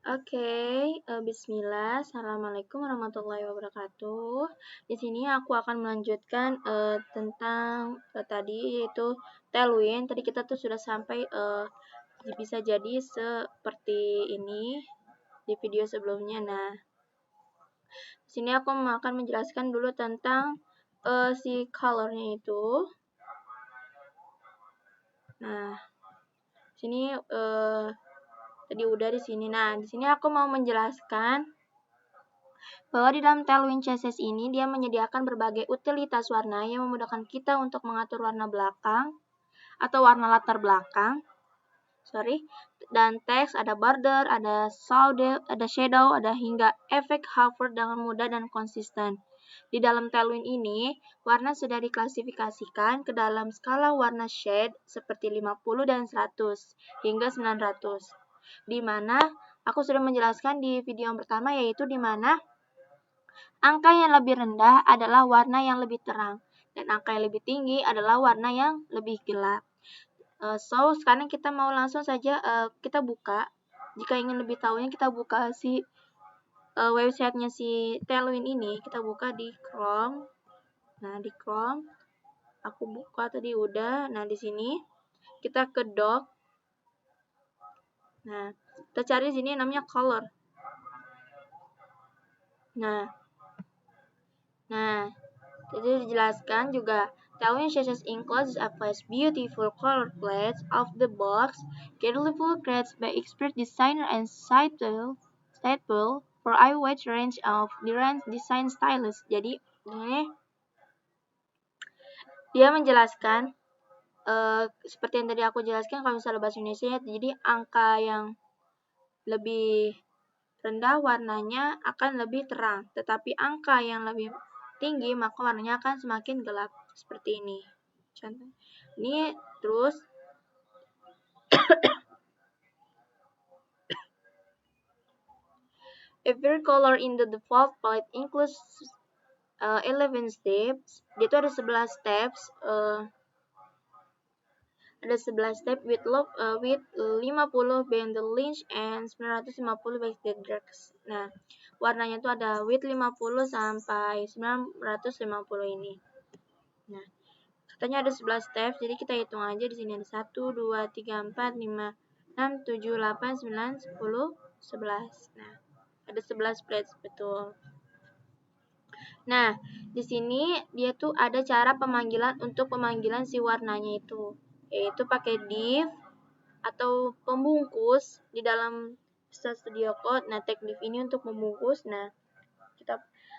Oke, bismillah. Assalamualaikum warahmatullahi wabarakatuh. Di sini aku akan melanjutkan tentang tadi yaitu tailwind. Tadi kita tuh sudah sampai bisa jadi seperti ini di video sebelumnya. Nah, di sini aku akan menjelaskan dulu tentang si colornya itu. Nah, sini tadi udah di sini. Nah, di sini aku mau menjelaskan bahwa di dalam Tailwind CSS ini dia menyediakan berbagai utilitas warna yang memudahkan kita untuk mengatur warna belakang atau warna latar belakang. Dan teks, ada border, ada shadow, ada hingga efek hover dengan mudah dan konsisten. Di dalam Tailwind ini, warna sudah diklasifikasikan ke dalam skala warna shade seperti 50 dan 100 hingga 900. Di mana aku sudah menjelaskan di video yang pertama, yaitu di mana angka yang lebih rendah adalah warna yang lebih terang, dan angka yang lebih tinggi adalah warna yang lebih gelap. Sekarang kita mau langsung saja kita buka. Jika ingin lebih tahunya, kita buka si websitenya si Tailwind ini. Kita buka di Chrome. Nah, di Chrome aku buka tadi udah. Nah, di sini kita ke doc. Nah, kita cari sini namanya color. Nah, jadi dijelaskan juga Tailwind CSS includes a vast, beautiful color palette of the box, carefully created by expert designer and suitable for a wide range of different design styles. Jadi ini dia menjelaskan seperti yang tadi aku jelaskan kalau misalnya bahasa Indonesia, jadi angka yang lebih rendah warnanya akan lebih terang, tetapi angka yang lebih tinggi maka warnanya akan semakin gelap, seperti ini. Contoh ini terus every color in the default palette includes 11 steps. Dia itu ada 11 steps. Ada 11 step with 50 band length and 950 backlit drugs. Nah, warnanya itu ada with 50 sampai 950 ini. Nah, katanya ada 11 step, jadi kita hitung aja di sini ada 1 2 3 4 5 6 7 8 9 10 11. Nah, ada 11 plates betul. Nah, di sini dia tuh ada cara pemanggilan untuk pemanggilan si warnanya itu, yaitu pakai div atau pembungkus di dalam Visual Studio Code. Nah, tag div ini untuk membungkus. Nah,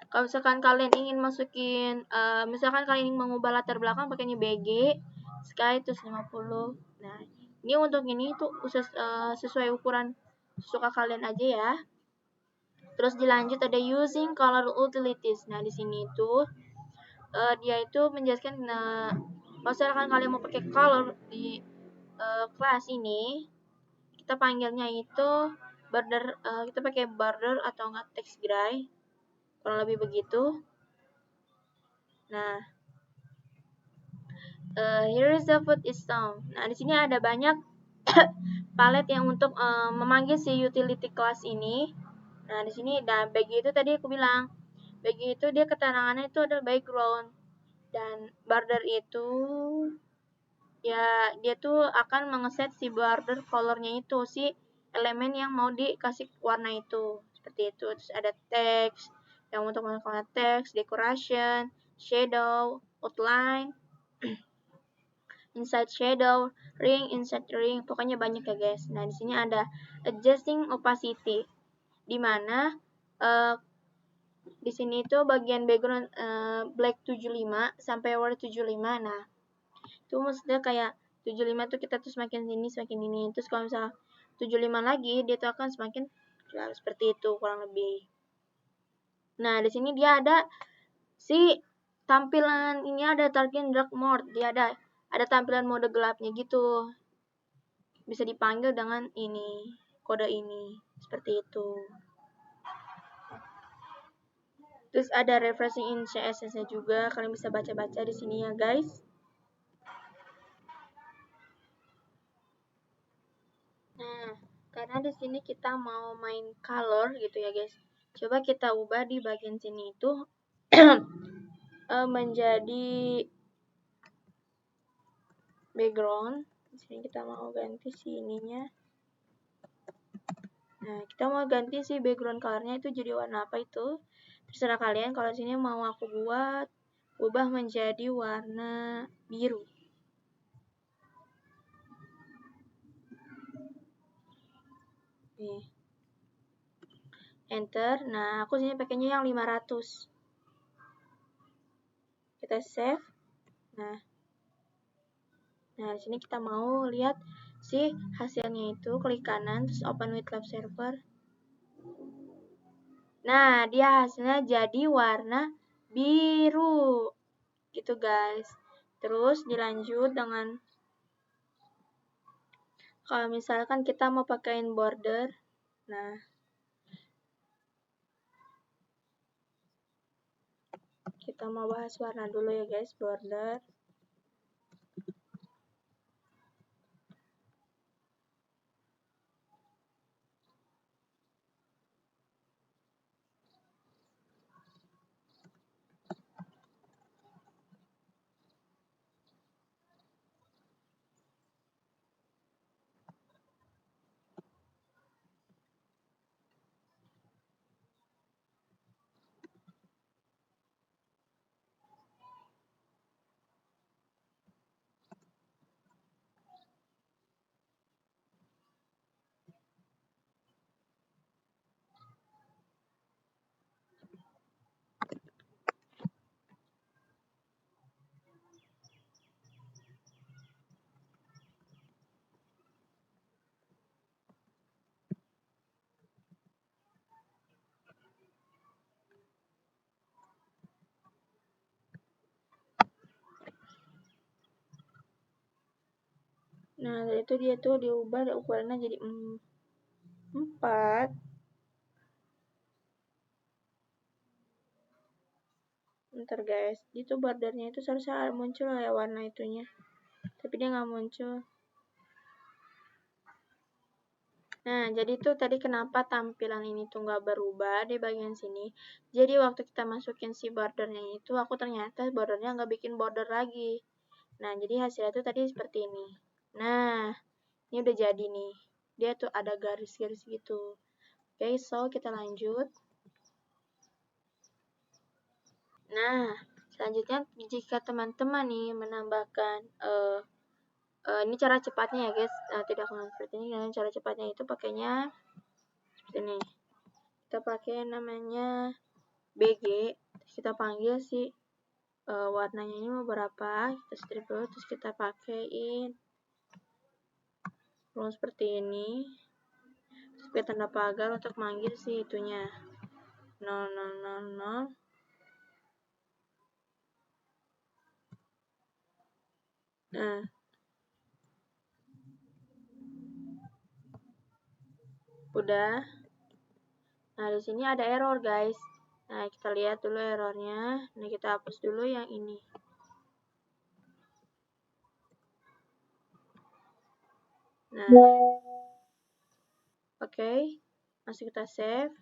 kalau misalkan kalian ingin masukin, misalkan kalian ingin mengubah latar belakang pakainya BG, sky terus 50. Nah, ini untuk ini tuh sesuai ukuran suka kalian aja ya. Terus dilanjut ada using color utilities. Nah, di sini itu dia itu menjelaskan kalau misalkan kalian mau pakai color di kelas ini, kita panggilnya itu border, kita pakai border atau enggak text gray, kurang lebih begitu. Nah, here is the foot is sound. Nah, di sini ada banyak palet yang untuk memanggil si utility class ini. Nah, di sini dan bagi itu tadi aku bilang, bagi itu dia keterangannya itu adalah background, dan border itu ya dia tuh akan mengeset si border colornya itu, si elemen yang mau dikasih warna itu, seperti itu. Terus ada text yang untuk melakukan teks, decoration, shadow, outline, inside shadow, ring, inside ring, pokoknya banyak ya guys. Nah, di sini ada adjusting opacity, di mana di sini itu bagian background black 75 sampai white 75. Nah, itu maksudnya kayak 75 tuh kita tuh semakin ini. Terus kalau misalnya 75 lagi, dia tuh akan semakin gelap, seperti itu kurang lebih. Nah, di sini dia ada si tampilan ini, ada target dark mode. Dia ada tampilan mode gelapnya gitu. Bisa dipanggil dengan ini, kode ini, seperti itu. Terus ada refreshing in CSS-nya juga, kalian bisa baca-baca di sini ya guys. Nah, karena di sini kita mau main color gitu ya guys. Coba kita ubah di bagian sini itu menjadi background. Di sini kita mau ganti si ininya. Nah, kita mau ganti si background colornya itu jadi warna apa itu? Terserah kalian. Kalau sini mau aku ubah menjadi warna biru. Nih. Enter. Nah, aku sini pakainya yang 500. Kita save. Nah, di sini kita mau lihat si hasilnya itu, klik kanan terus open with lab server. Nah, dia hasilnya jadi warna biru. Gitu guys. Terus dilanjut dengan kalau misalkan kita mau pakaiin border. Nah, kita mau bahas warna dulu ya guys, border. Nah, dari itu dia tuh diubah ukurannya jadi 4. Bentar guys, itu bordernya itu seharusnya muncul ya warna itunya. Tapi dia nggak muncul. Nah, jadi tuh tadi kenapa tampilan ini tuh nggak berubah di bagian sini. Jadi waktu kita masukin si bordernya itu, aku ternyata bordernya nggak bikin border lagi. Nah, jadi hasilnya tuh tadi seperti ini. Nah, ini udah jadi nih. Dia tuh ada garis-garis gitu. Oke, so kita lanjut. Nah, selanjutnya jika teman-teman nih menambahkan ini cara cepatnya ya guys, tidak akan seperti ini. Dan cara cepatnya itu pakainya seperti ini. Kita pakai namanya BG, terus kita panggil si warnanya ini mau berapa, kita strip dulu, terus kita pakaiin ruang seperti ini. Terus pakai tanda pagar untuk manggil si itunya 0000. Nah, udah. Nah, di sini ada error, guys. Nah, kita lihat dulu errornya. Nah, kita hapus dulu yang ini. Nah, oke. Masih kita save.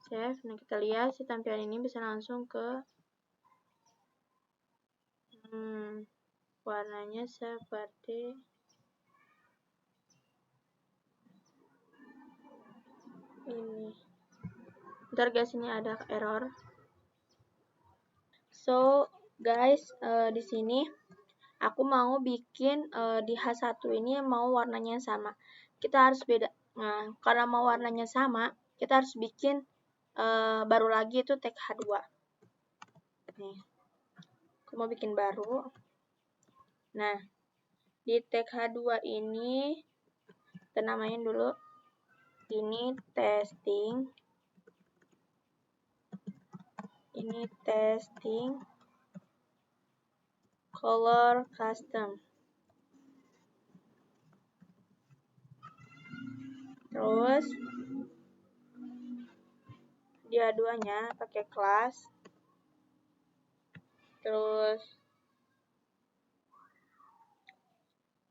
Nah, kita lihat si tampilan ini bisa langsung ke warnanya seperti ini. Bentar guys, ini ada error. So, guys, di sini aku mau bikin di H1 ini mau warnanya sama. Kita harus beda. Nah, karena mau warnanya sama, kita harus bikin baru lagi itu tag H2. Nih. Aku mau bikin baru. Nah, di tag H2 ini kita namain dulu ini testing. Ini testing color custom. Terus dia duanya pakai kelas. Terus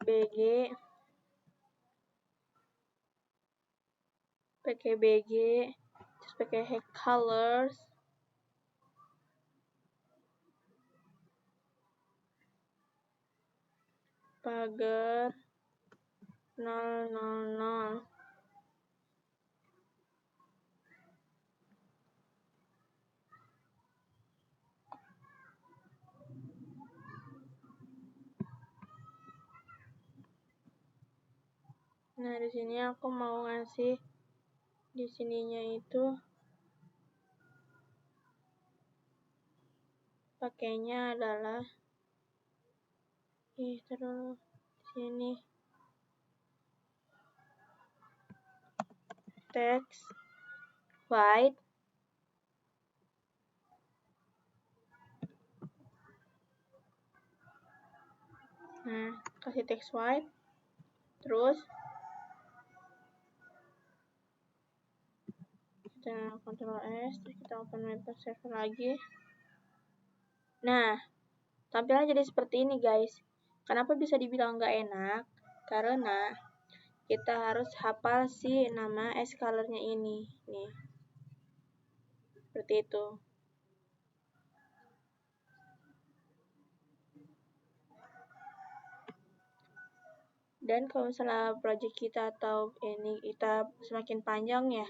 BG pakai BG, terus pakai Hack Colors, pagar 000. Nah, di sini aku mau ngasih di sininya itu pakainya adalah terus sini text white, nah kasih text white, terus kita Ctrl S, terus kita open web server lagi. Nah, tampilannya jadi seperti ini guys. Kenapa bisa dibilang nggak enak? Karena kita harus hafal si nama S-colornya ini, nih, seperti itu. Dan kalau misalnya project kita atau ini kita semakin panjang ya,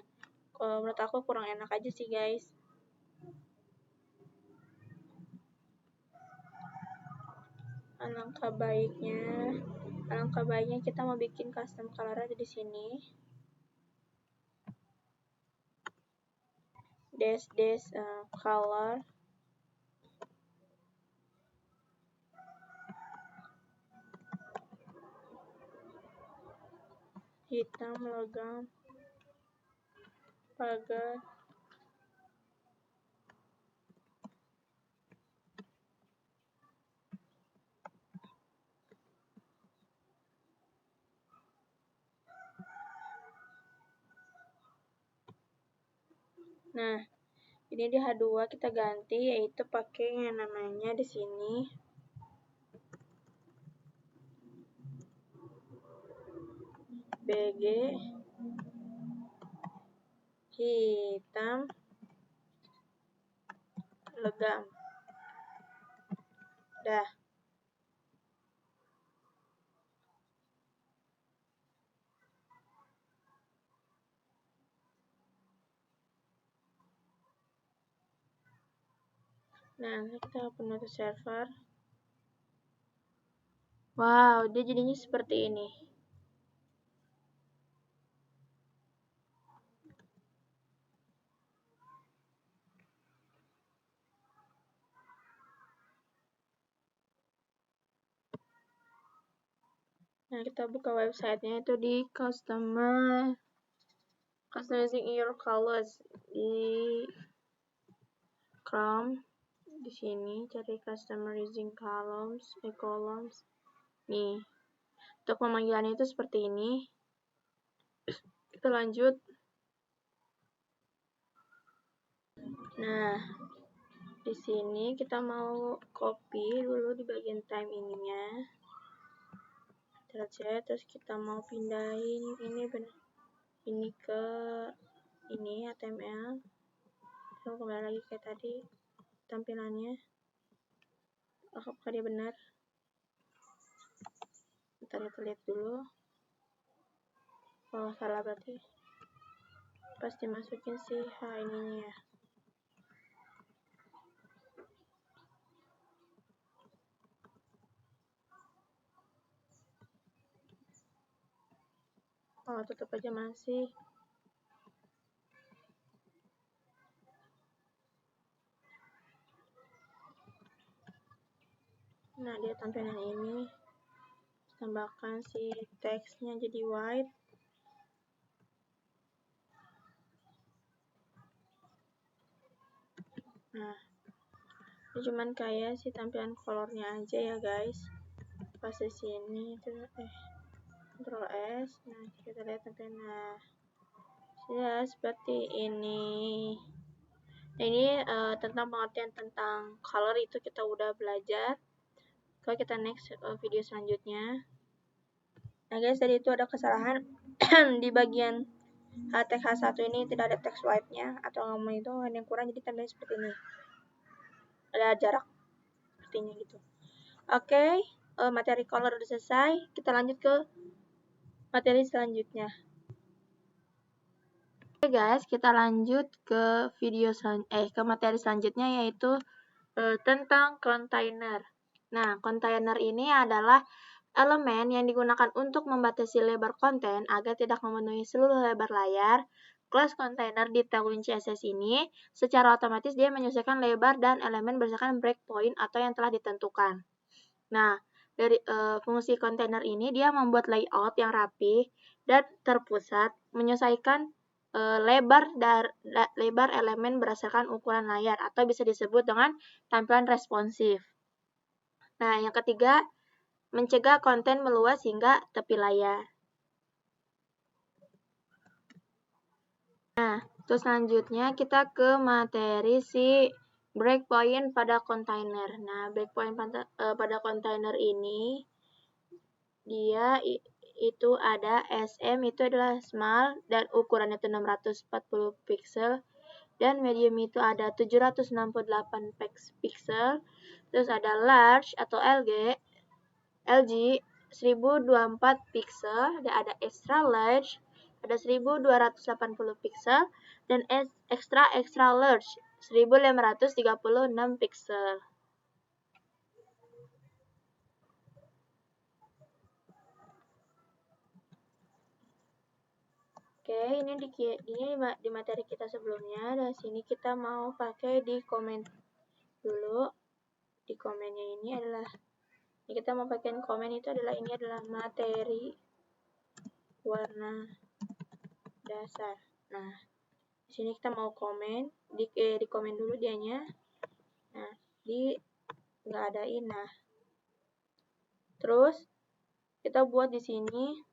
menurut aku kurang enak aja sih guys. Alangkah baiknya kita mau bikin custom color aja di sini. Dash color. Hitam, legam, pagar. Nah, ini di H2 kita ganti, yaitu pakai yang namanya di sini BG hitam legam. Dah. Nah, kita open web server. Wow, dia jadinya seperti ini. Nah, kita buka websitenya itu di customizing your colors di Chrome. Di sini cari customizing columns. Nih, untuk pemanggilannya itu seperti ini. Kita lanjut. Nah, di sini kita mau copy dulu di bagian time ininya. Terus kita mau pindahin ini ke ini HTML. Kita kembali lagi kayak tadi tampilannya. Apakah dia benar? Kita lihat dulu. Oh, salah berarti. Pasti masukin si ininya ya. Oh, tetap aja masih. Nah, dia tampilan ini. Tambahkan si teksnya jadi white. Nah, ini cuman kayak si tampilan colornya aja ya guys. Pas di sini Ctrl S. Nah, kita lihat tampilan. Nah, ya seperti ini. Nah, ini tentang pengertian tentang color itu kita udah belajar. Kalau kita next video selanjutnya. Nah guys, tadi itu ada kesalahan di bagian tag H1 ini tidak ada text wipe-nya atau ngomong itu yang kurang, jadi tambahnya seperti ini. Ada jarak sepertinya gitu. Oke, materi color udah selesai. Kita lanjut ke materi selanjutnya. Oke guys, kita lanjut ke ke materi selanjutnya, yaitu tentang kontainer. Nah, kontainer ini adalah elemen yang digunakan untuk membatasi lebar konten agar tidak memenuhi seluruh lebar layar. Kelas kontainer di Tailwind CSS ini secara otomatis dia menyesuaikan lebar dan elemen berdasarkan breakpoint atau yang telah ditentukan. Nah, dari fungsi kontainer ini dia membuat layout yang rapi dan terpusat, menyesuaikan lebar elemen berdasarkan ukuran layar atau bisa disebut dengan tampilan responsif. Nah, yang ketiga, mencegah konten meluas hingga tepi layar. Nah, terus selanjutnya kita ke materi si breakpoint pada kontainer. Nah, breakpoint pada kontainer ini dia itu ada SM, itu adalah small dan ukurannya itu 640 pixel, dan medium itu ada 768 pixel. Terus ada large atau LG 1024 pixel, dan ada extra large ada 1280 pixel, dan extra large 1536 pixel. Oke, ini di materi kita sebelumnya. Dan sini kita mau pakai di komen dulu. Di komennya ini adalah, ini kita mau pakai komen itu adalah, ini adalah materi warna dasar. Nah, di sini kita mau komen, di komen dulu dianya. Nah, nggak adain. Nah, terus kita buat di sini,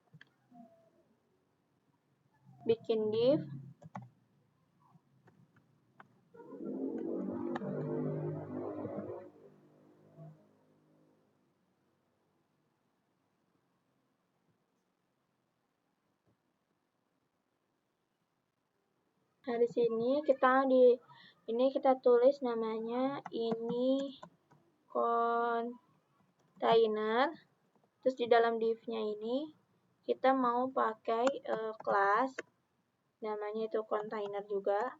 bikin div. Nah, di sini kita tulis namanya ini container. Terus di dalam div-nya ini kita mau pakai kelas namanya itu container juga.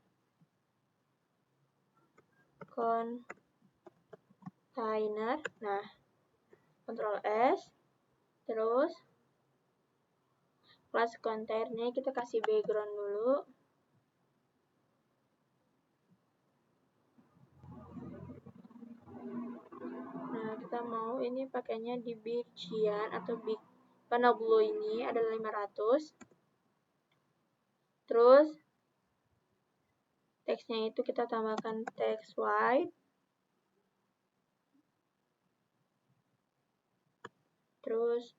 Container. Nah, Ctrl S. Terus kelas containernya kita kasih background dulu. Nah, kita mau ini pakainya di big cyan atau big warna blue, ini adalah 500. Terus teksnya itu kita tambahkan teks white. Terus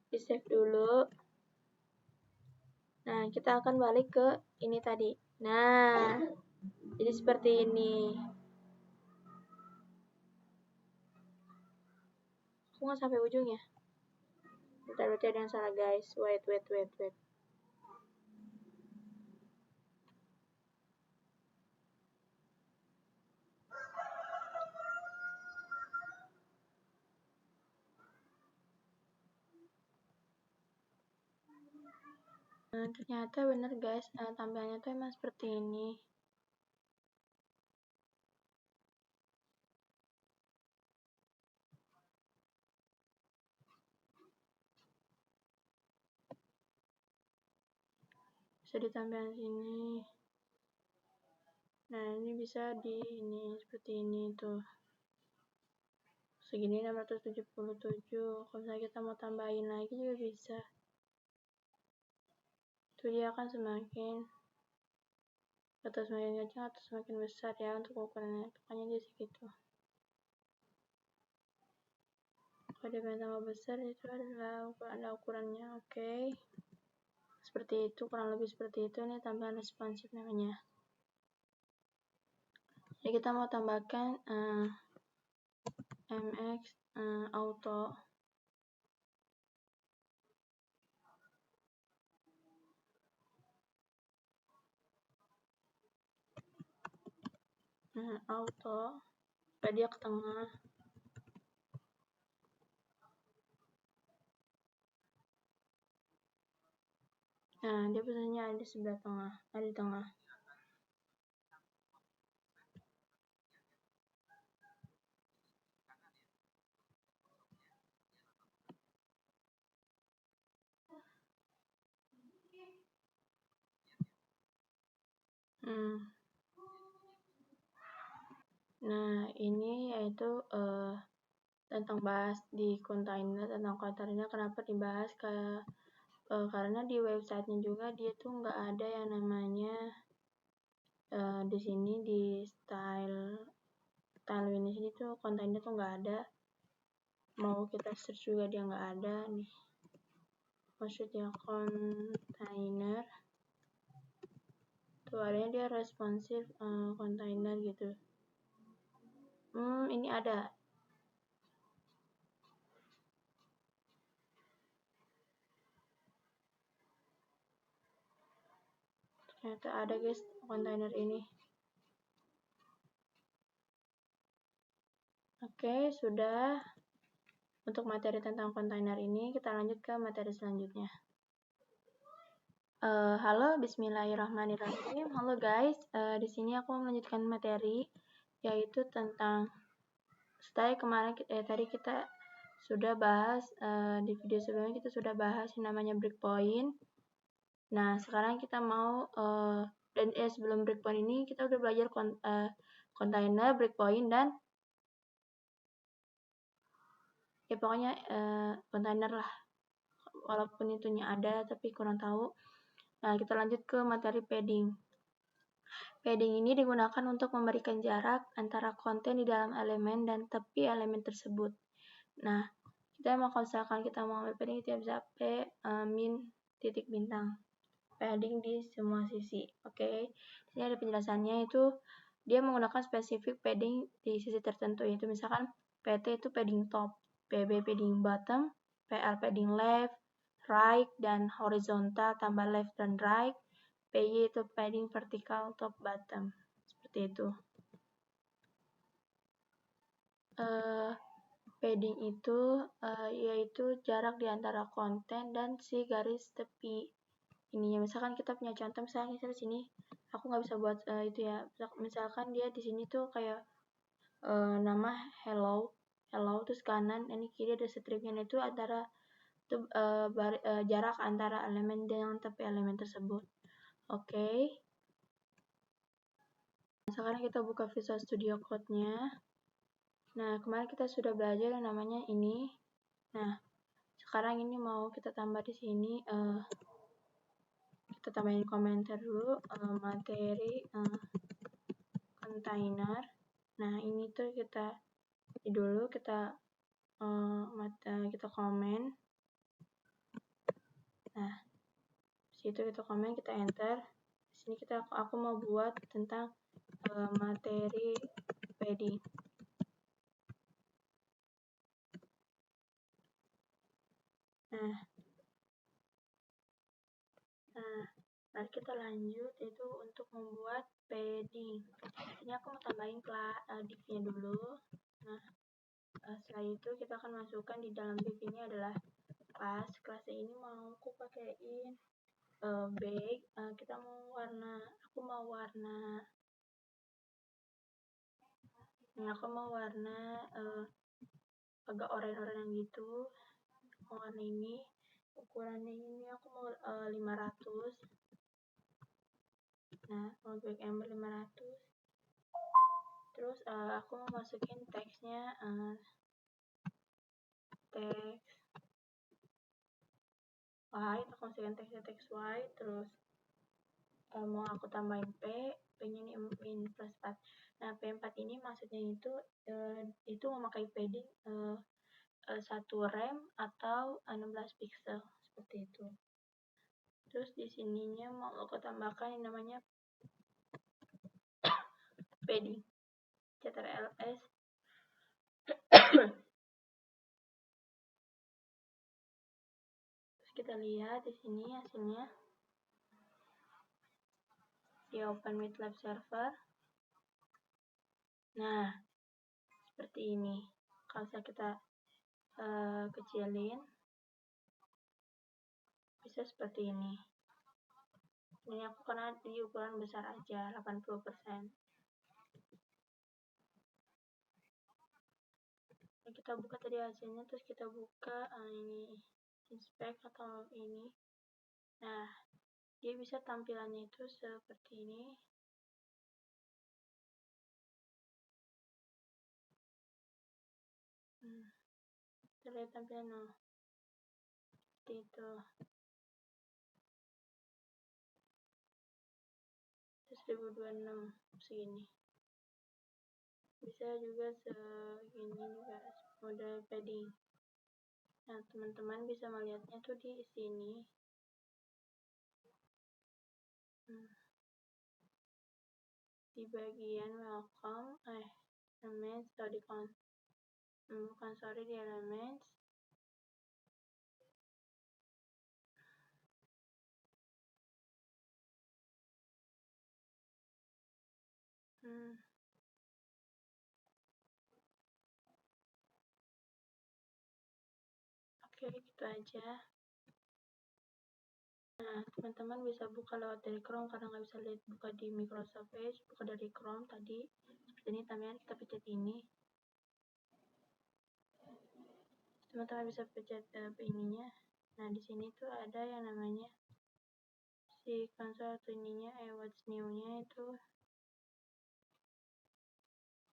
di save dulu. Nah, kita akan balik ke ini tadi. Nah, jadi seperti ini. Aku nggak sampai ujung ya. Bentar, berarti ada yang salah guys. Wait. Nah, ternyata bener guys. Nah, tampilannya tuh emang seperti ini. Bisa ditampilkan sini. Nah, ini bisa ini seperti ini tuh. Segini 677. Kalau misalnya kita mau tambahin lagi juga bisa. Itu dia akan semakin atau semakin kecil atau semakin besar ya untuk ukurannya. Pokoknya dia segitu. Kalau dia pengen tambah besar, itu adalah ukurannya. Oke. Seperti itu, kurang lebih seperti itu. Ini tampilan responsif namanya. Jadi kita mau tambahkan MX auto. auto, supaya dia ke tengah. Nah, dia posisinya ada di sebelah tengah, ada di tengah. Nah, ini yaitu tentang bahas di kontainer, tentang kontainer kenapa dibahas karena di websitenya juga dia tuh nggak ada yang namanya di sini di style ini sini tuh kontainer tuh nggak ada, mau kita search juga dia nggak ada nih, maksudnya kontainer tuh adanya dia responsif kontainer gitu. Ini ada. Ternyata ada guys kontainer ini. Oke, sudah. Untuk materi tentang kontainer ini, kita lanjut ke materi selanjutnya. Halo, bismillahirrahmanirrahim. Halo guys, di sini aku melanjutkan materi, yaitu tentang tadi kita sudah bahas di video sebelumnya kita sudah bahas yang namanya breakpoint. Nah, sekarang kita mau sebelum breakpoint ini kita udah belajar container, breakpoint, dan ya pokoknya container lah. Walaupun itunya ada tapi kurang tahu. Nah, kita lanjut ke materi padding. Padding ini digunakan untuk memberikan jarak antara konten di dalam elemen dan tepi elemen tersebut. Nah, kalau misalkan kita mau ambil padding, kita bisa min titik bintang. Padding di semua sisi. Oke. Ini ada penjelasannya, itu dia menggunakan spesifik padding di sisi tertentu, yaitu misalkan PT itu padding top, PB padding bottom, PL padding left, right, dan horizontal tambah left dan right, PY itu padding vertikal top bottom. Seperti itu. Padding itu yaitu jarak di antara konten dan si garis tepi. Ini ya, misalkan kita punya contoh, misalnya di sini aku nggak bisa buat itu ya. Misalkan dia di sini tuh kayak nama hello terus kanan, ini kiri ada stripnya, itu antara jarak antara elemen dengan tepi elemen tersebut. Oke. Sekarang kita buka Visual Studio Code-nya. Nah, kemarin kita sudah belajar yang namanya ini. Nah, sekarang ini mau kita tambah di sini. Kita tambahin komentar dulu, materi container. Nah, ini tuh kita komen. Nah, situ kita komen, kita enter. Di sini aku mau buat tentang materi padding. Nah, kita lanjut itu untuk membuat padding. Ini aku mau tambahin div-nya dulu. Nah, setelah itu kita akan masukkan di dalam div ini adalah kelas. Kelasnya ini mau aku pakaiin bag. Aku mau warna agak oranye-oranye gitu. Warna ini, ukurannya ini aku mau 500. Nah, mau back ember 500. Terus aku mau masukin teksnya, teks white. Aku masukin teksnya teks white. Terus mau aku tambahin P-nya ini min plus 4. Nah, P4 ini maksudnya itu memakai padding 1 rem atau 16 pixel seperti itu. Terus di sininya mau aku tambahkan yang namanya padding CTRL-S. Terus kita lihat di sini hasilnya. Di open with live server. Nah, seperti ini. Kalau kita kecilin, bisa seperti ini. Ini aku karena di ukuran besar aja, 80%. Nah, kita buka tadi hasilnya, terus kita buka ini inspect atau ini. Nah, dia bisa tampilannya itu seperti ini. Terlihat tampilan seperti itu. Terus 1026 segini. Bisa juga segini juga, model padding. Nah, teman-teman bisa melihatnya tuh di sini. Di bagian welcome, elements atau di bukan, sorry, di elements. Oke, gitu aja. Nah, teman-teman bisa buka lewat dari Chrome karena nggak bisa lihat buka di Microsoft Edge, buka dari Chrome tadi. Seperti ini tampilan, kita pencet ini. Teman-teman bisa pencet ininya. Nah, di sini tuh ada yang namanya si konsol atau ininya, what's new-nya itu.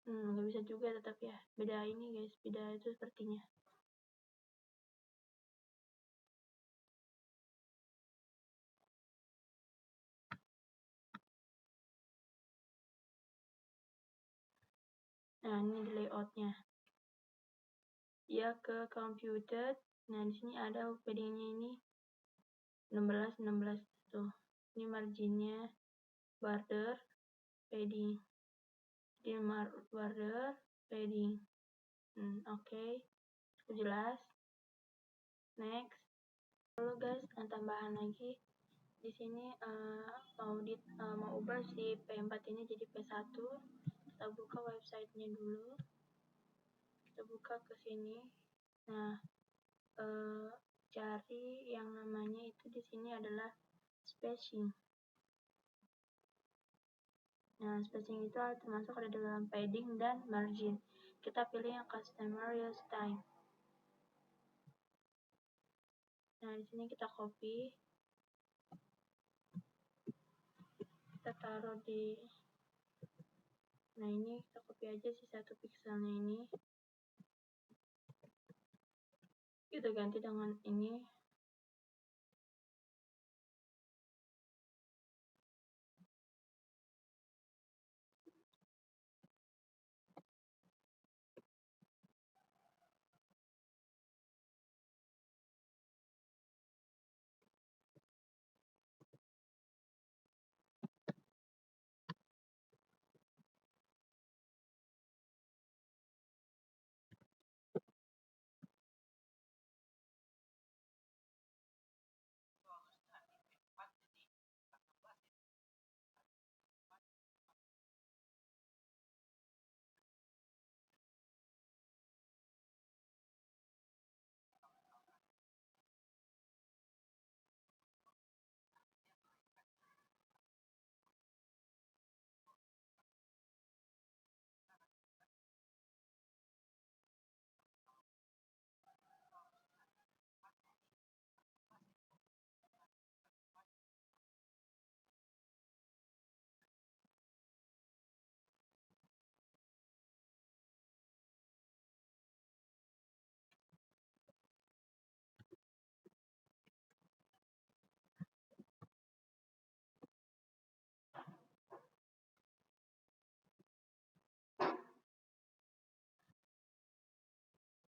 Nggak bisa juga tetap ya. Beda ini guys, beda itu sepertinya. Nah, ini layoutnya. Dia ke computer. Nah, di sini ada paddingnya ini 16 tuh. Ini marginnya, border, padding. Di border, padding. Oke. Jelas. Next. Lalu guys, tambahan lagi. Di sini mau ubah si P4 ini jadi P1. Kita buka websitenya dulu. Kita buka ke sini. Nah, cari yang namanya itu di sini adalah spacing. Nah, spacing itu termasuk ada dalam padding dan margin. Kita pilih yang customer style. Nah, di sini kita copy. Kita taruh di. Nah, ini kita copy aja si 1 pixelnya ini. Kita ganti dengan ini.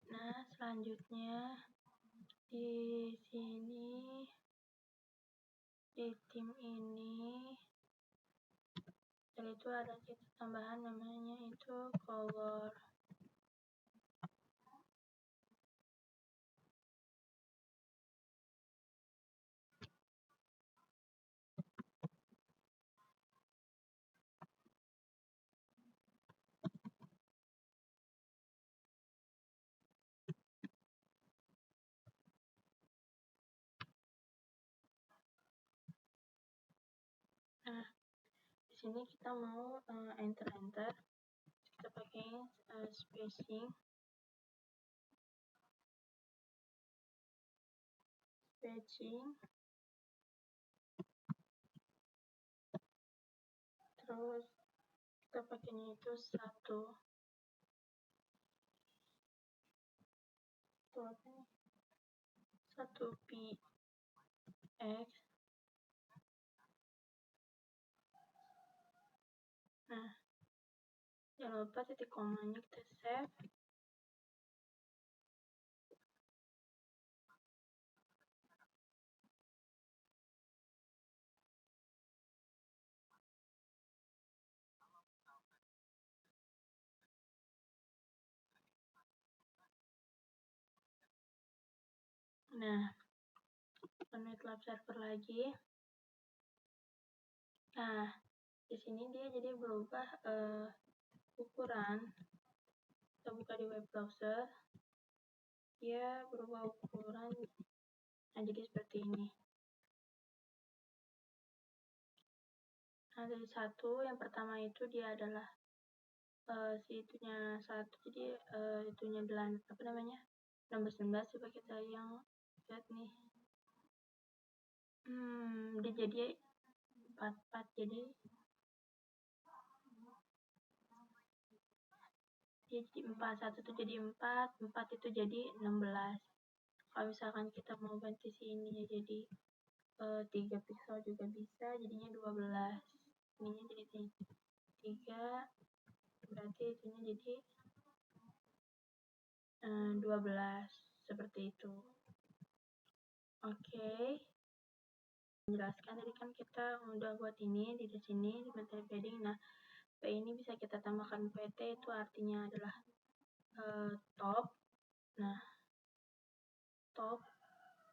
Nah, selanjutnya di sini di tim ini dan itu ada kita tambahan namanya itu color. Nah, di sini kita mau enter, kita pakai spacing, terus kita pakainya itu 1 px. Nah, jangan lupa titik komanya kita save. Nah, MATLAB server lagi. Nah, di sini dia jadi berubah ukuran. Kita buka di web browser, dia berubah ukuran. Nah, jadi seperti ini. Nah, dari satu, yang pertama itu dia adalah si itunya 1, jadi itunya 16, coba kita yang lihat nih. Dia jadi 4, jadi dia jadi 4, 1 itu jadi 4 itu jadi 16. Kalau misalkan kita mau ganti sini jadi 3 pixel juga bisa, jadinya 12. Ininya jadi 3, berarti itunya jadi 12, seperti itu. Oke. Menjelaskan tadi kan kita udah buat ini di sini di materi padding. Nah, P ini bisa kita tambahkan PT, itu artinya adalah top. Nah, top.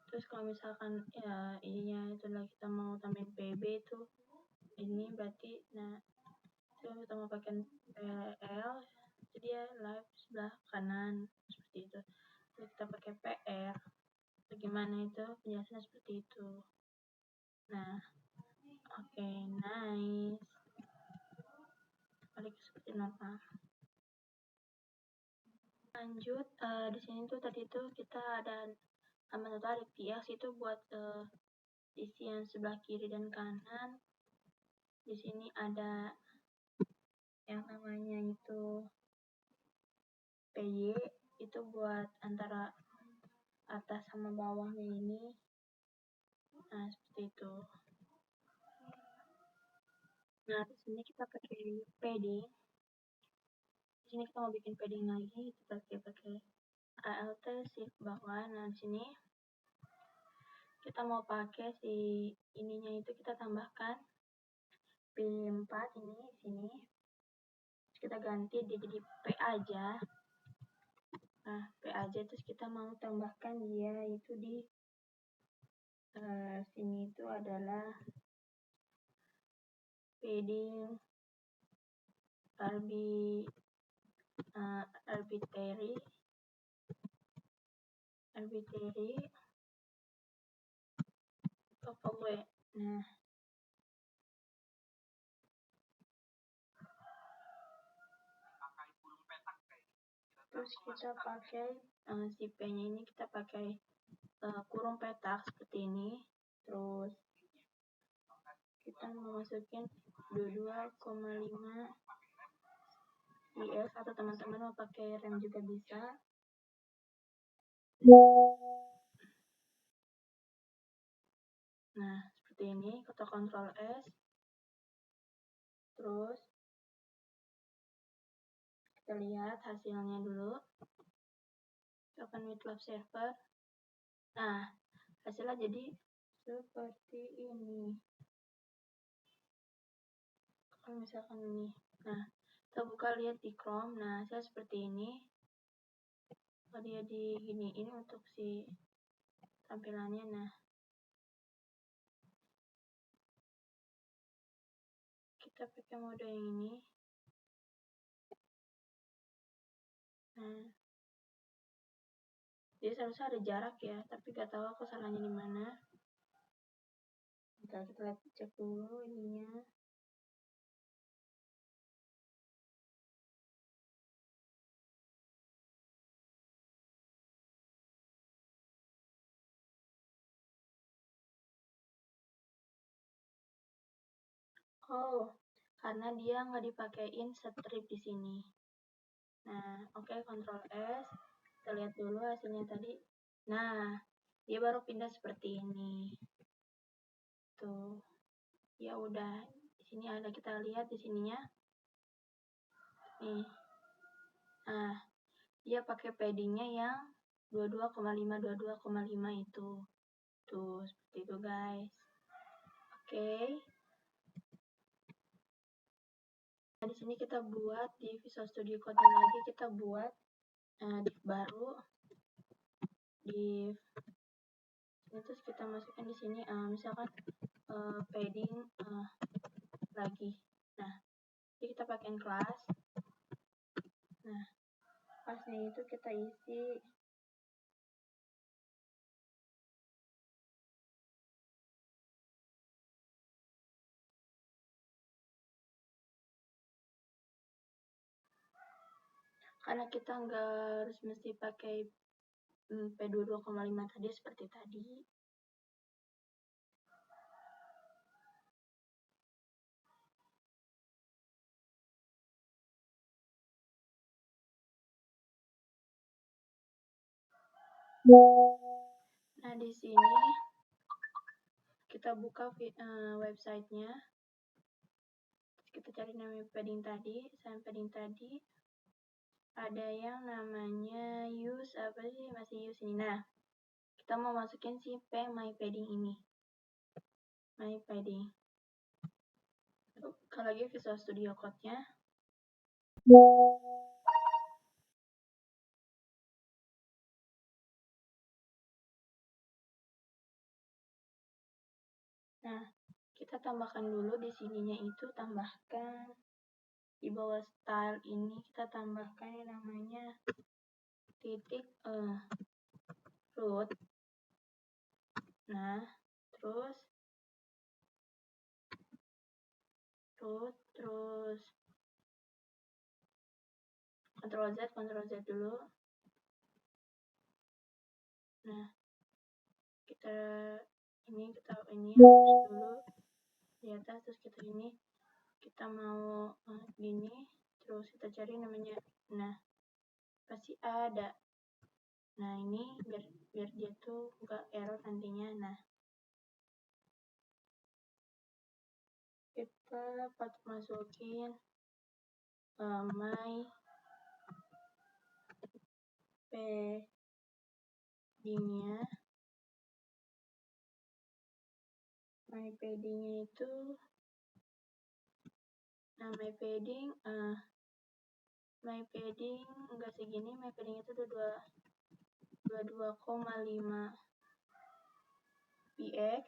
Terus kalau misalkan ya ininya itu adalah kita mau tambahin PB itu ini berarti, nah itu kita mau pakai PL, jadi ya live sebelah kanan seperti itu. Terus kita pakai PR, bagaimana itu penjelasannya seperti itu. Nah, oke, nice. Balik seperti normal. Lanjut, di sini tuh tadi tuh kita ada tambah satu, ada PX itu buat isi yang sebelah kiri dan kanan. Di sini ada yang namanya itu PY, itu buat antara atas sama bawahnya ini. Nah, seperti itu. Nah, di sini kita pakai padding. Di sini kita mau bikin padding lagi, kita pakai ALT shift bawah. Nah, di sini kita mau pakai si ininya itu kita tambahkan P4 ini di sini. Terus kita ganti dia jadi P aja. Nah, P aja, terus kita mau tambahkan dia itu di sini itu adalah padding arbitrary overlay. Nah, terus kita pakai si P-nya ini kita pakai kurung petak seperti ini. Terus kita masukin 22,5 IS, atau teman-teman mau pakai rem juga bisa. Nah, seperti ini, kita Ctrl S. Terus kita lihat hasilnya dulu. Kita open MATLAB server. Nah, hasilnya jadi seperti ini. Kalau misalkan ini, nah kita buka lihat di Chrome. Nah, saya seperti ini. Kalau dia diginiin untuk si tampilannya, nah kita pakai mode yang ini. Nah, jadi seharusnya ada jarak ya, tapi gak tahu aku salahnya di mana. Bentar, kita lihat cek dulu ininya. Oh, karena dia nggak dipakein strip di sini. Nah, oke, Ctrl S. Kita lihat dulu hasilnya tadi. Nah, dia baru pindah seperti ini. Tuh. Ya udah, di sini ada, kita lihat di sininya. Nih. Nah, dia pakai paddingnya yang 22,5 itu. Tuh, seperti itu guys. Oke. Nah, di sini kita buat di Visual Studio Code lagi, kita buat div baru. Div ini, terus kita masukkan di sini misalkan padding lagi. Nah, jadi kita pakai kelas. Nah, kelasnya itu kita isi karena kita nggak harus mesti pakai P22,5 tadi seperti tadi. Nah, di sini kita buka websitenya. Kita cari namanya padding tadi, padding tadi. Ada yang namanya use apa sih, masih use ini. Nah, kita mau masukin si my padding ini. My padding. Kalau lagi Visual Studio Code-nya. Nah, kita tambahkan dulu di sininya itu, tambahkan di bawah style ini, kita tambahkan yang namanya titik root. Nah, terus Ctrl Z dulu. Nah, kita hapus dulu di atas, terus kita kita mau gini, terus kita cari namanya. Nah, pasti ada. Nah, ini biar dia tuh nggak error nantinya. Nah, kita masukin my paddingnya. My paddingnya itu, nah my padding enggak segini. My padding itu 22,5 px.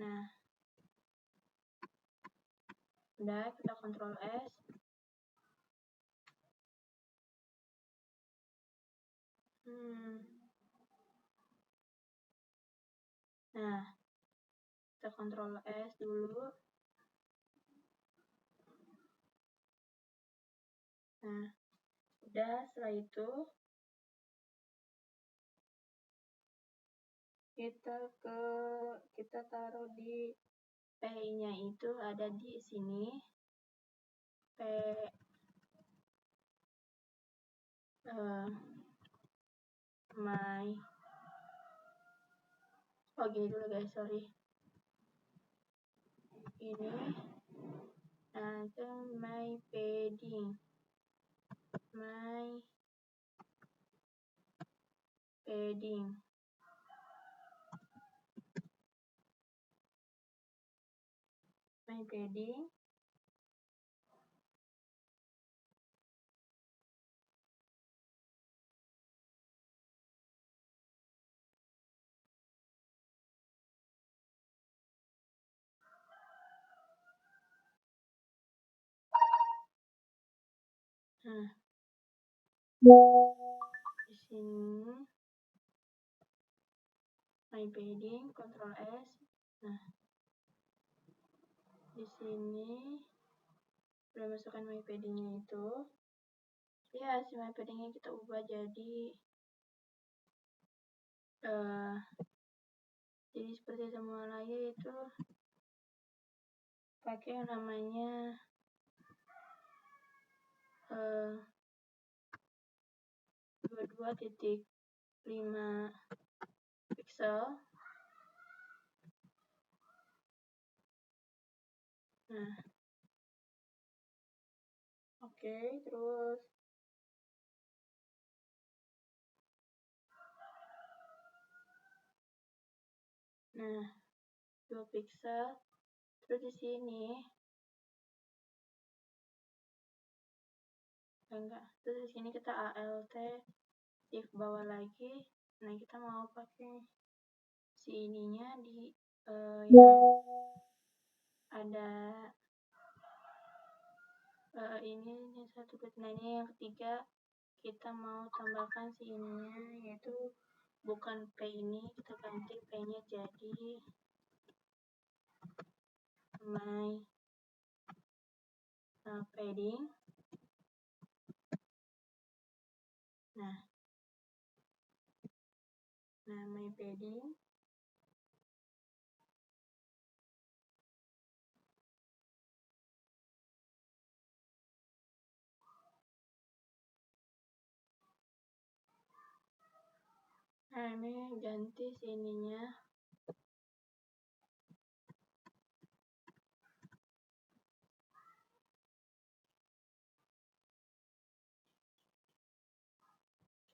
Nah, udah, kita Ctrl S. Nah, kita Ctrl S dulu. Nah, udah, setelah itu kita taruh di P-nya itu ada di sini. Gini dulu guys, sorry. Ini, nah, itu my padding. My padding. Nah, di sini my padding, Ctrl S. Nah, di sini udah masukkan my paddingnya itu. Ya, si my paddingnya kita ubah jadi seperti semua lagi, itu pakai yang namanya 22.5 pixel. Nah, oke, terus nah 2 pixel. Terus di sini terus di sini kita alt shift bawah lagi. Nah, kita mau pakai si ininya di yang ada ini satu. Nah, ini yang ketiga, kita mau tambahkan si ininya, yaitu bukan P ini, kita ganti P-nya jadi my padding. Nah, my padding. Nah, ini ganti sininya.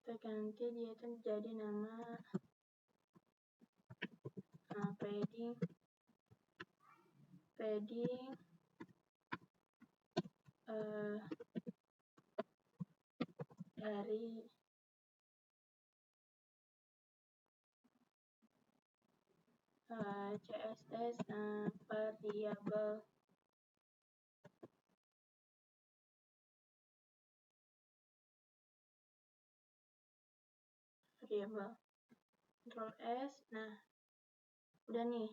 Kita ganti dia itu jadi nama padding dari CSS variabel. Ctrl S. Nah, udah nih.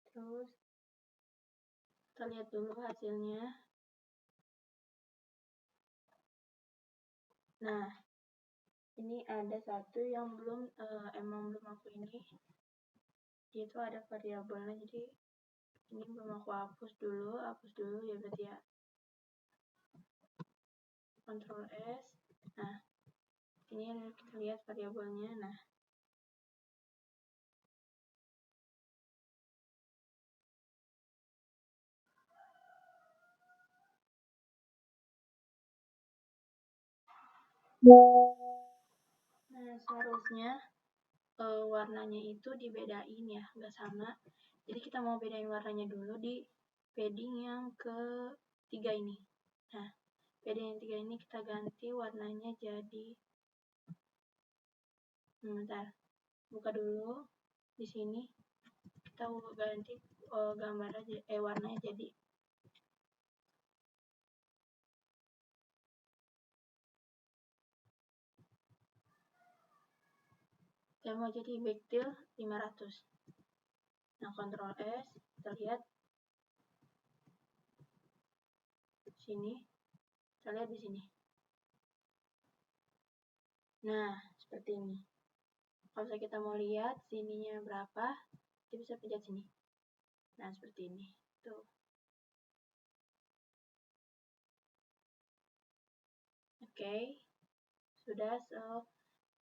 Terus kita lihat dulu hasilnya. Nah, ini ada satu yang belum aku ini. Dia itu ada variabelnya, jadi ini belum aku hapus dulu ya berarti ya. Ctrl S. Nah, ini kita lihat variabelnya. Nah, seharusnya warnanya itu dibedain ya, nggak sama. Jadi kita mau bedain warnanya dulu di padding yang ketiga ini. Nah, padding yang ketiga ini kita ganti warnanya jadi, bentar, buka dulu di sini. Kita ganti gambar aja, warnanya jadi saya mau jadi backtill 500. Nah, Ctrl S, kita lihat sini, kita lihat di sini. Nah, seperti ini. Kalau kita mau lihat sininya berapa, kita bisa pencet sini. Nah, seperti ini. Tuh. Oke. Sudah,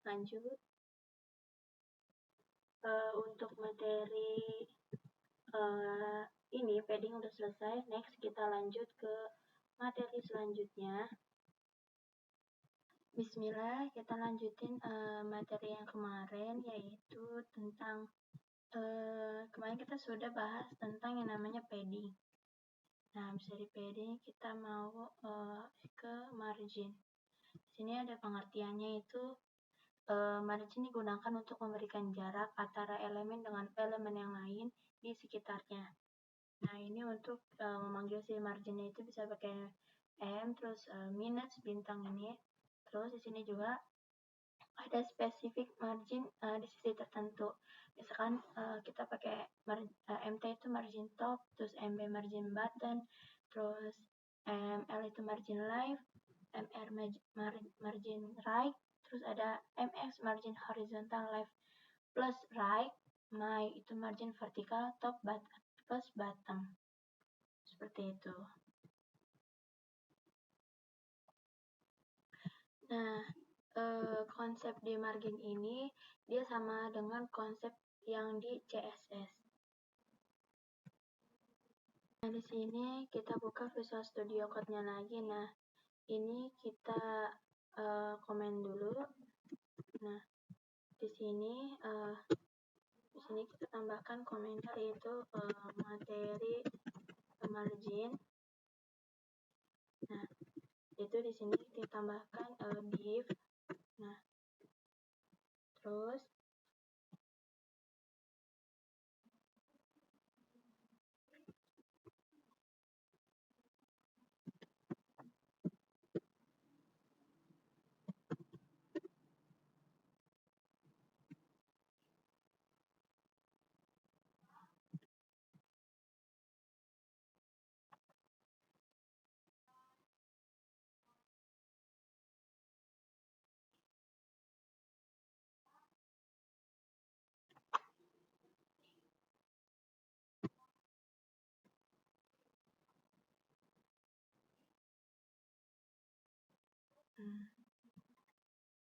lanjut. Untuk materi ini padding udah selesai. Next kita lanjut ke materi selanjutnya. Bismillah, kita lanjutin materi yang kemarin, yaitu tentang kemarin kita sudah bahas tentang yang namanya padding. Nah, habis dari padding kita mau ke margin. Di sini ada pengertiannya, itu margin digunakan untuk memberikan jarak antara elemen dengan elemen yang lain di sekitarnya. Nah, ini untuk memanggil si marginnya itu bisa pakai M, terus minus bintang ini. Terus di sini juga ada spesifik margin di sisi tertentu. Misalkan kita pakai MT itu margin top, terus MB margin bottom, terus ML itu margin left, MR margin right, terus ada MX margin horizontal left plus right, my itu margin vertical top plus bottom. Seperti itu. Nah, konsep di margin ini dia sama dengan konsep yang di CSS. Nah, di sini kita buka Visual Studio Code-nya lagi. Nah, ini kita komen dulu. Nah, di sini kita tambahkan komentar yaitu materi margin. Nah, itu di sini kita tambahkan div. Nah, terus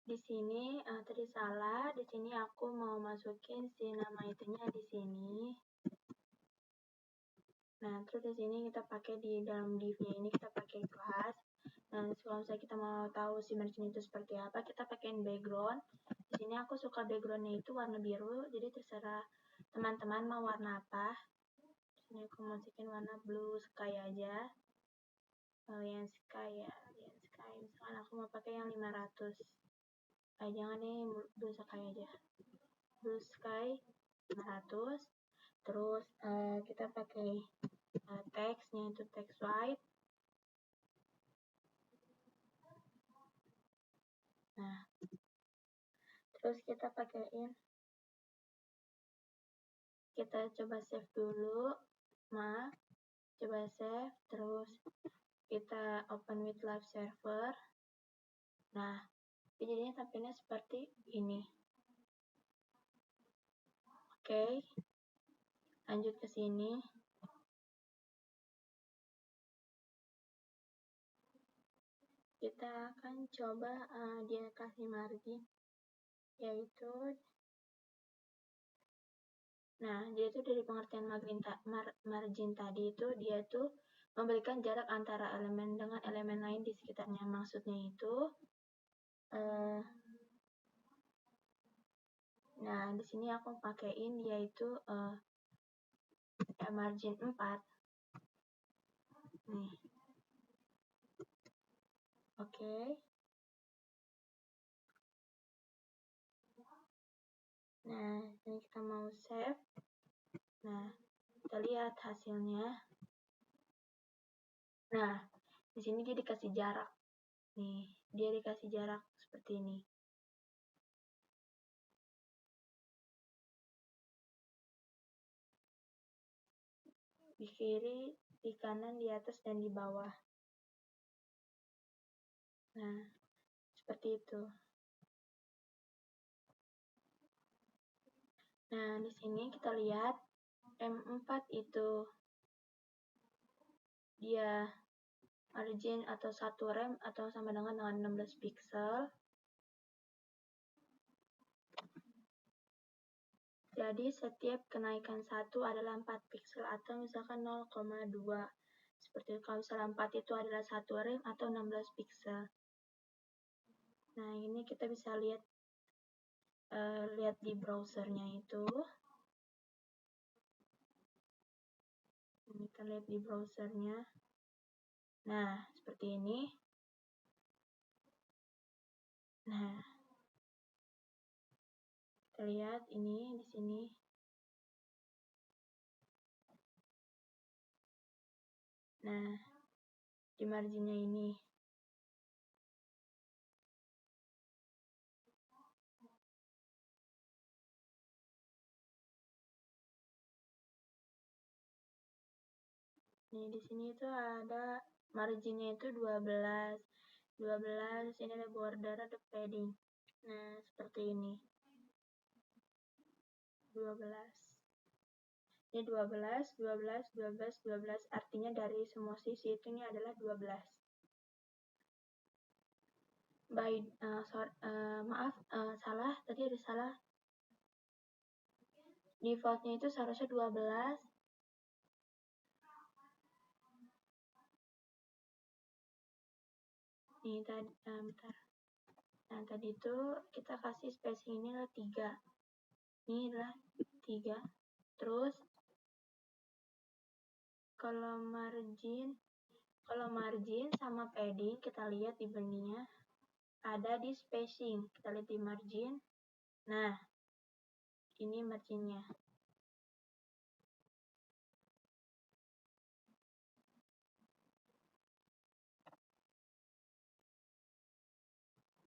di sini tadi salah. Di sini aku mau masukin si nama itunya di sini. Nah, terus di sini kita pakai di dalam div-nya ini kita pakai class. Nah, kalau misalnya kita mau tahu si margin itu seperti apa, kita pakein background. Di sini aku suka backgroundnya itu warna biru, jadi terserah teman-teman mau warna apa. Di sini aku masukin warna blue sky aja. Yang sky ya, yang sky. Misalkan aku mau pakai yang 500. Jangan nih, blue sky aja. Blue sky 500. Terus kita pakai teksnya itu text white. Nah, terus kita pakaiin, kita coba save dulu. Coba save, terus kita open with live server. Nah, jadinya tampilnya seperti ini. Oke, lanjut ke sini. Kita akan coba dia kasih margin, yaitu, nah dia itu dari pengertian margin tadi itu dia tuh memberikan jarak antara elemen dengan elemen lain di sekitarnya. Maksudnya itu, nah di sini aku pakaiin yaitu margin 4. Nih. Oke. Nah, ini kita mau save. Nah, kita lihat hasilnya. Nah, di sini dia dikasih jarak. Nih, dia dikasih jarak seperti ini. Di kiri, di kanan, di atas, dan di bawah. Nah, seperti itu. Nah, di sini kita lihat M4 itu dia margin atau 1 rem atau sama dengan 16 pixel. Jadi setiap kenaikan 1 adalah 4 pixel atau misalkan 0,2. Seperti kalau misalnya 4 itu adalah 1 rem atau 16 pixel. Nah, ini kita bisa lihat di browsernya itu. Ini kita lihat di browsernya. Nah, seperti ini. Nah, kita lihat ini di sini. Nah, di marginnya ini. Nih di sini itu ada marginnya itu 12. 12, ini ada border, ada padding. Nah, seperti ini. 12. Ini 12, 12, 12, 12. Artinya dari semua sisi itu ini adalah 12. Maaf, salah. Tadi ada salah. Defaultnya itu seharusnya 12. Nih, tadi, bentar. Nah, tadi itu kita kasih spacing ini adalah 3. Ini adalah 3. Terus, kalau margin sama padding, kita lihat di benihnya ada di spacing. Kita lihat di margin. Nah, ini marginnya.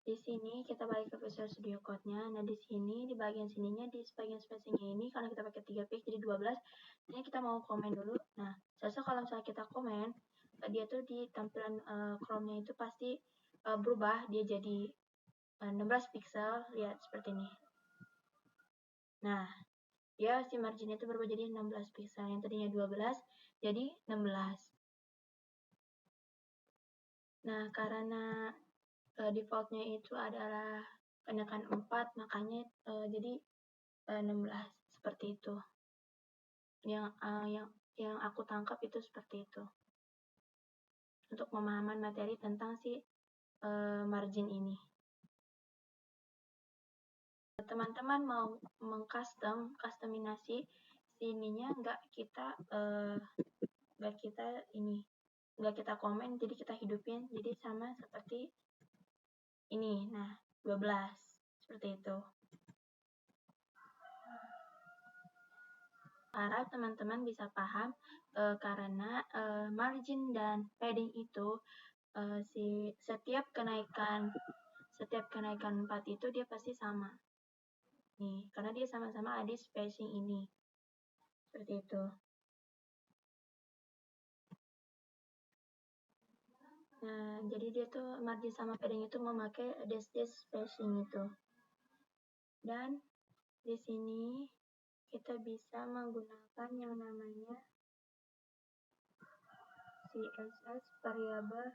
Di sini kita balik ke Visual Studio Code-nya. Nah, di sini di bagian sininya, di bagian spacing-nya ini karena kita pakai 3 pix jadi 12. Ini kita mau komen dulu. Nah, seharusnya kalau misalnya kita komen, dia tuh di tampilan Chrome-nya itu pasti berubah, dia jadi 16 pixel, lihat seperti ini. Nah, dia si marginnya itu berubah jadi 16 pixel, yang tadinya 12 jadi 16. Nah, karena defaultnya itu adalah kenakan 4, makanya jadi 16 seperti itu. Yang aku tangkap itu seperti itu. Untuk pemahaman materi tentang si margin ini. Teman-teman mau custominasi sininya nggak kita komen, jadi kita hidupin jadi sama seperti ini. Nah, 12 seperti itu. Harap teman-teman bisa paham karena margin dan padding itu setiap kenaikan 4 itu dia pasti sama. Nih, karena dia sama-sama ada di spacing ini. Seperti itu. Nah, jadi dia tuh margin sama padding itu memakai dash spacing itu. Dan di sini kita bisa menggunakan yang namanya CSS variable.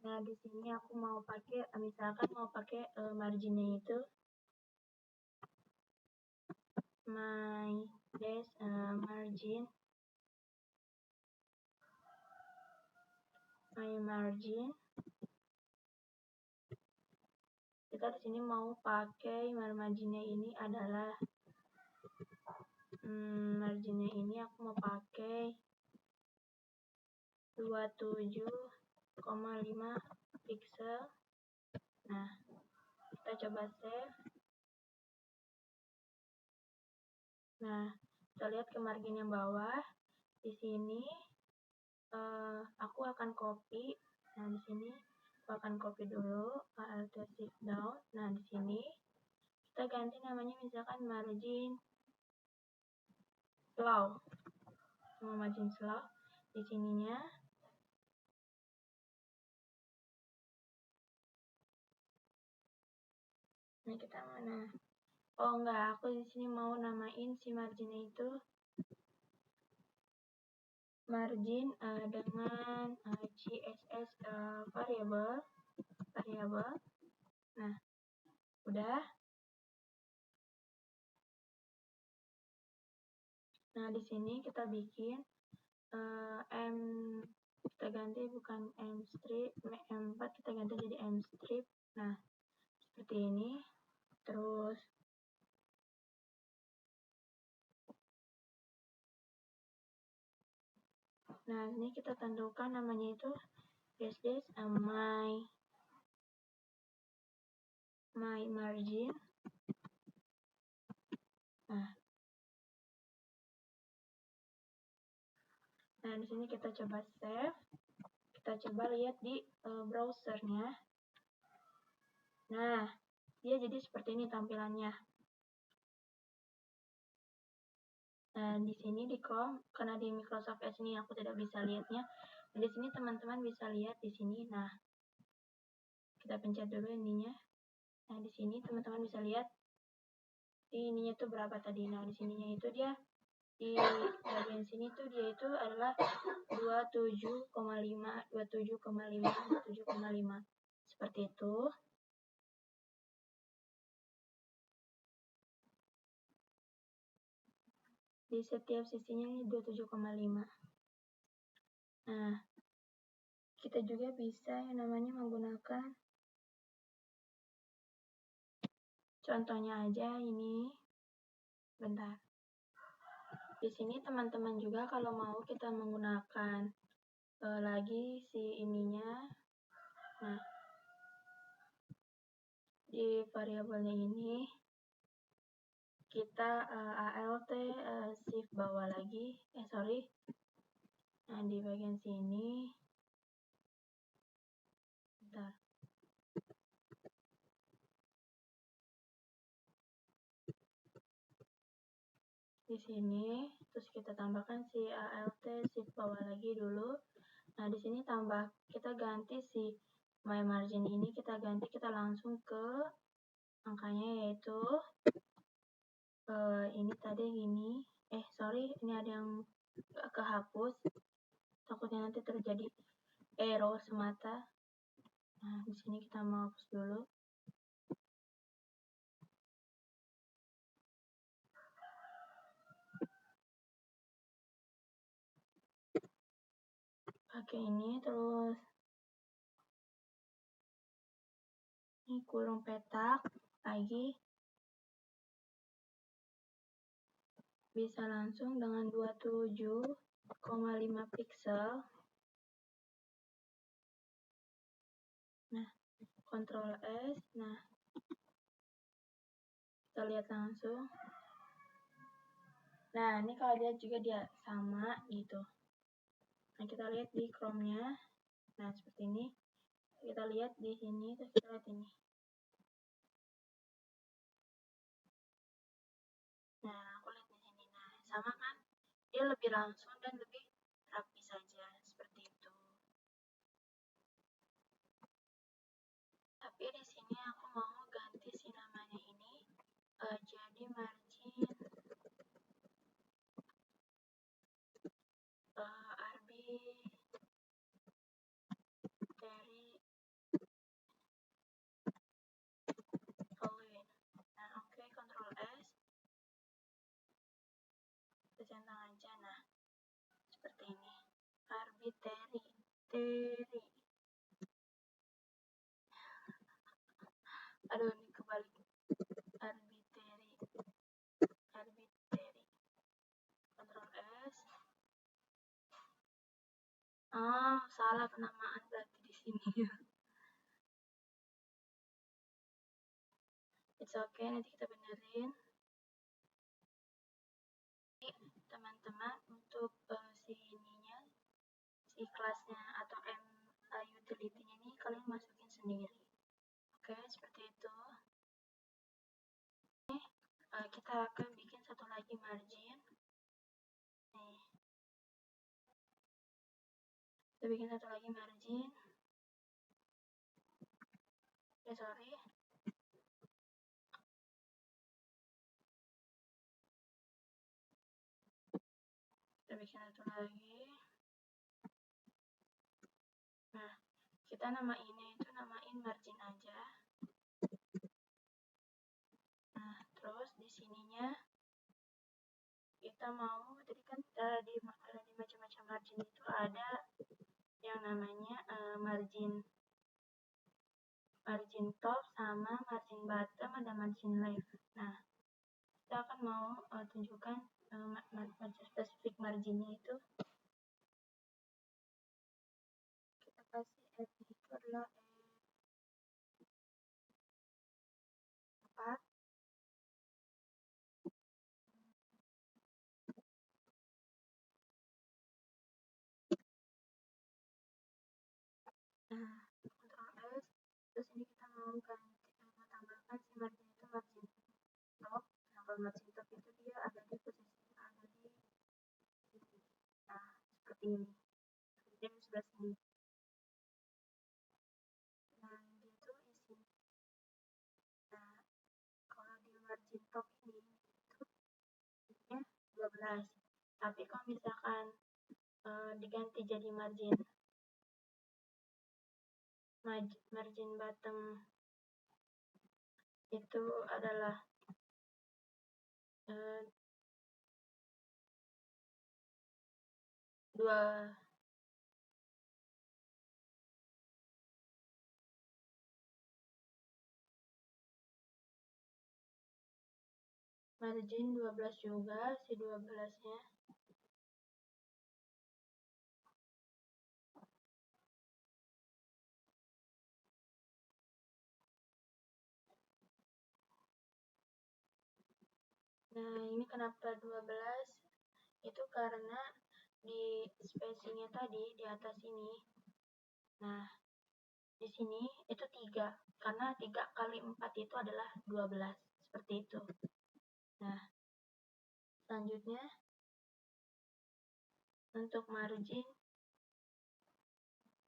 Nah, di sini aku mau pakai, misalkan mau pakai marginnya itu my dash margin. Kita di sini mau pakai marginnya ini adalah marginnya ini aku mau pakai 27,5 pixel. Nah, kita coba save. Nah, kita lihat ke margin yang bawah. Di sini aku akan copy. Nah, di sini aku akan copy dulu, Alt Shift down. Nah, di sini kita ganti namanya misalkan margin slow. Sama margin slow di sininya. Nah, kita mana? Oh enggak, aku di sini mau namain si marginnya itu margin dengan CSS variable. Nah, udah. Nah, di sini kita bikin kita ganti bukan M4 kita ganti jadi M strip. Nah, seperti ini. Terus nah, ini kita tentukan namanya itu dash my margin. Nah, di sini kita coba save. Kita coba lihat di browsernya. Nah, dia jadi seperti ini tampilannya. Nah, di sini di Chrome, karena di Microsoft Edge ini aku tidak bisa lihatnya. Nah, di sini teman-teman bisa lihat di sini. Nah, kita pencet dulu ininya. Nah, di sini teman-teman bisa lihat di ininya itu berapa tadi. Nah, di sininya itu dia di bagian sini tuh dia itu adalah 27,5, 27,5, 27,5. Seperti itu. Di setiap sisinya ini 27,5. Nah, kita juga bisa yang namanya menggunakan contohnya aja ini. Bentar. Di sini teman-teman juga kalau mau kita menggunakan lagi si ininya. Nah, di variabelnya ini kita alt shift bawah lagi. Nah, di bagian sini. Bentar. Di sini terus kita tambahkan si alt shift bawah lagi dulu. Nah, di sini kita ganti si my margin ini, kita langsung ke angkanya, yaitu ini tadi gini. Ini ada yang kehapus, takutnya nanti terjadi error semata. Nah, di sini kita mau hapus dulu. Pakai ini, terus ini kurung petak lagi, bisa langsung dengan 27,5 pixel. Nah, Ctrl S. Nah, kita lihat langsung. Nah, ini kalau lihat juga dia sama gitu. Nah, kita lihat di Chrome-nya. Nah, seperti ini. Kita lihat di sini, terus kita lihat ini. Nah, aku lihat di sini. Nah, sama kan? Dia lebih langsung dan lebih rapi saja, seperti itu. Tapi di sini aku mau ganti si namanya ini jadi margin arbitrary volume. Nah, oke, Ctrl S. Kita centang aja. Nah, seperti ini. Arbitrary. Aduh, ini kebalik. Arbitrary. Ctrl S. Salah penamaan berarti di sini ya. It's okay, nanti kita benerin. Teman-teman, untuk si kelasnya atau utility-nya ini kalian masukin sendiri. Oke, seperti itu. Ini kita akan bikin satu lagi margin. Nih. Kita bikin satu lagi margin. Sorry. Kita bikin satu lagi. Nah, kita namain margin aja. Nah, terus di sininya kita mau, tadi kan di macam-macam margin itu ada yang namanya margin top sama margin bottom, ada margin left. Nah, kita akan mau tunjukkan spesifik marginnya itu. Kita kasih F itu adalah F4. Nah, Ctrl S. Terus ini kita mau tambahkan si margin itu margin top. Nah, kalau margin top itu dia ada di posisi ini, kemudian sebelah sini. Nah, dia tuh isi. Nah, kalau di margin top ini itu isinya 12. Tapi kalau misalkan diganti jadi margin bottom itu adalah dua margin 12 juga si 12-nya. Nah, ini kenapa 12? Itu karena di spacing-nya tadi di atas ini. Nah, di sini itu 3, karena 3 kali 4 itu adalah 12, seperti itu. Nah, selanjutnya untuk margin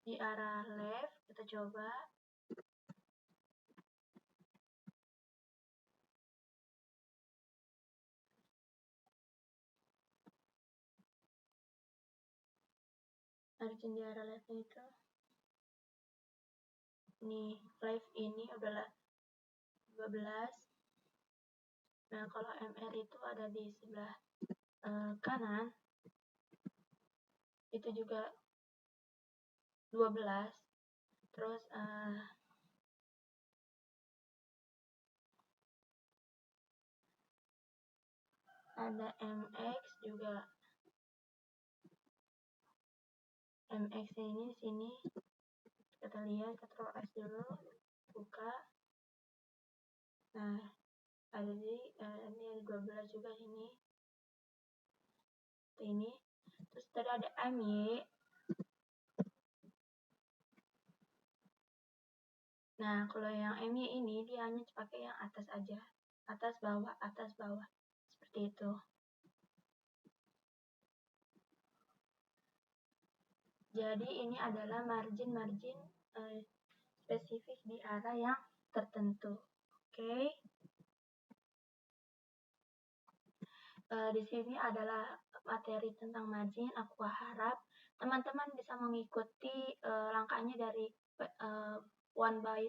di arah left, kita coba. Margin di arah left itu, nih, left ini adalah 12. Nah, kalau MR itu ada di sebelah kanan, itu juga 12. Terus ada MX juga. MX ini di sini kita lihat, Ctrl S dulu, buka. Nah, ada ini ada 12 juga ini. Terus tadi ada MY. Nah, kalau yang MY ini dia hanya pakai yang atas aja. Atas bawah, seperti itu. Jadi ini adalah margin spesifik di arah yang tertentu. Oke. Di sini adalah materi tentang margin. Aku harap teman-teman bisa mengikuti langkahnya dari one by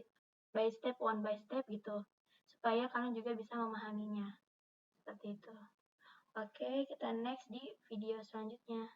step gitu, supaya kalian juga bisa memahaminya. Seperti itu. Oke, kita next di video selanjutnya.